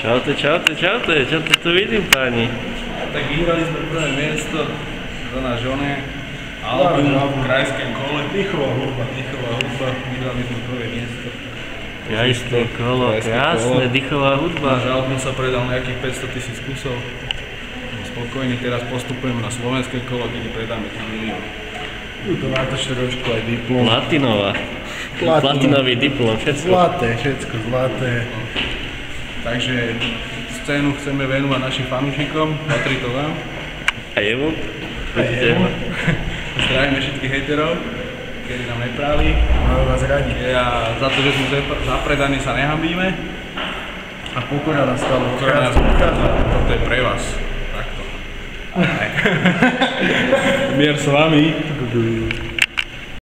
Čaute, čo tu vidím, páni? Tak vyhrali sme prvé miesto za náš album v krajském kole. Dýchová hudba. Vyhrali sme prvé miesto. Krajské kolo, krásne, dýchová hudba. Náš album sa predal nejakých 500 000 kusov. Spokojní, teraz postupujeme na slovenské kolo, kde predáme 3 milióny. Tu máte trošku aj diplom. Platinový diplom, všetko. Všetko zlaté. Takže scénu chceme venovať našim fanúšikom, patrí to vám. A jemu? Zdravíme všetkých hejterov, ktorí nám nepráli. Máme vás radi. A za to, že sme zapredaní, sa nehambíme. A pokora nás stále uchádza. Toto je pre vás. Takto. Mier s vami.